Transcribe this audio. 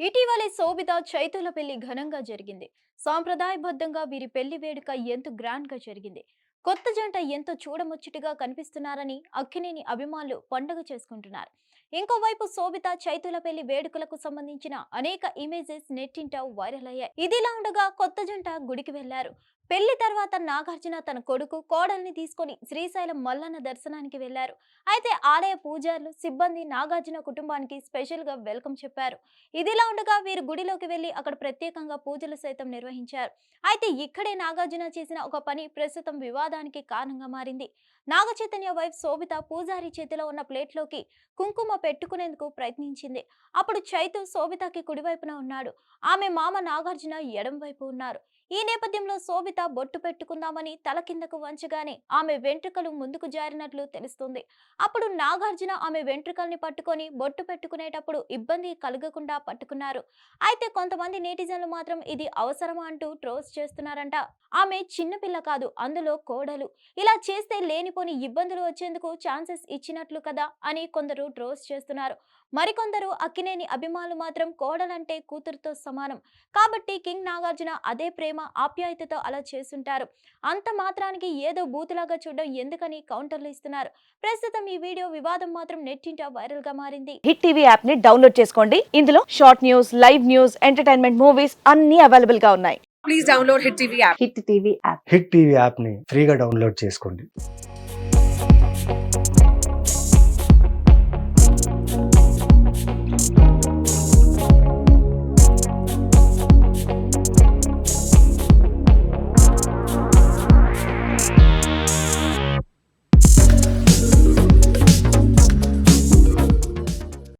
ఇటీవలే శోభిత చైతుల పెళ్లి ఘనంగా జరిగింది. సాంప్రదాయబద్ధంగా వీరి పెళ్లి వేడుక ఎంతో గ్రాండ్ గా జరిగింది. కొత్త జంట ఎంతో చూడముచ్చటగా కనిపిస్తున్నారని అక్కినేని అభిమానులు పండుగ చేసుకుంటున్నారు. ఇంకోవైపు శోభిత చైతుల పెళ్లి వేడుకలకు సంబంధించిన అనేక ఇమేజెస్ నెట్టింట వైరల్ అయ్యాయి. ఇదిలా ఉండగా కొత్త జంట గుడికి వెళ్లారు. పెళ్లి తర్వాత నాగార్జున తన కొడుకు కోడల్ని తీసుకొని శ్రీశైలం మల్లన్న దర్శనానికి వెళ్లారు. అయితే ఆలయ పూజారులు సిబ్బంది నాగార్జున కుటుంబానికి స్పెషల్ గా వెల్కమ్ చెప్పారు. ఇదిలా ఉండగా వీరు గుడిలోకి వెళ్లి అక్కడ ప్రత్యేకంగా పూజలు సైతం నిర్వహించారు. అయితే ఇక్కడే నాగార్జున చేసిన ఒక పని ప్రస్తుతం వివాదానికి కారణంగా మారింది. నాగ చైతన్య వైఫ్ శోభిత పూజారి చేతిలో ఉన్న ప్లేట్లోకి కుంకుమ పెట్టుకునేందుకు ప్రయత్నించింది. అప్పుడు చైతు శోభితకి కుడివైపున ఉన్నాడు. ఆమె మామ నాగార్జున ఎడం వైపు ఉన్నారు. ఈ నేపథ్యంలో శోభిత బొట్టు పెట్టుకుందామని తల కిందకు వంచగానే ఆమె వెంట్రుకలు ముందుకు జారినట్లు తెలుస్తుంది. అప్పుడు నాగార్జున ఆమె వెంట్రుకల్ని పట్టుకొని బొట్టు పెట్టుకునేటప్పుడు ఇబ్బంది కలగకుండా పట్టుకున్నారు. అయితే కొంతమంది నెటిజన్లు మాత్రం ఇది అవసరమా అంటూ ట్రోల్స్ చేస్తున్నారంట. ఆమె చిన్నపిల్ల కాదు, అందులో కోడలు. ఇలా చేస్తే లేనిపోని ఇబ్బందులు వచ్చేందుకు ఛాన్సెస్ ఇచ్చినట్లు కదా అని కొందరు ట్రోల్స్ చేస్తున్నారు. మరికొందరు అక్కినేని అభిమానులు మాత్రం కోడలంటే కూతురుతో సమానం కాబట్టి కింగ్ నాగార్జున అదే ప్రేమ ఆప్యాయతతో అలా చేస్తుంటారు. అంత మాత్రానికి ఏదో బూతులాగా చూడడం ఎందుకని కౌంటర్లు ఇస్తున్నారు. ప్రస్తుతం ఈ వీడియో వివాదం మాత్రం నెట్టింట వైరల్ గా మారింది. హిట్ టీవీ యాప్ ని డౌన్లోడ్ చేసుకోండి. ఇందులో short news, live news, entertainment movies అన్ని అవైలబుల్ గా ఉన్నాయి. Please download Hit TV app. Hit TV app. Hit TV యాప్ని ఫ్రీగా డౌన్లోడ్ చేసుకోండి.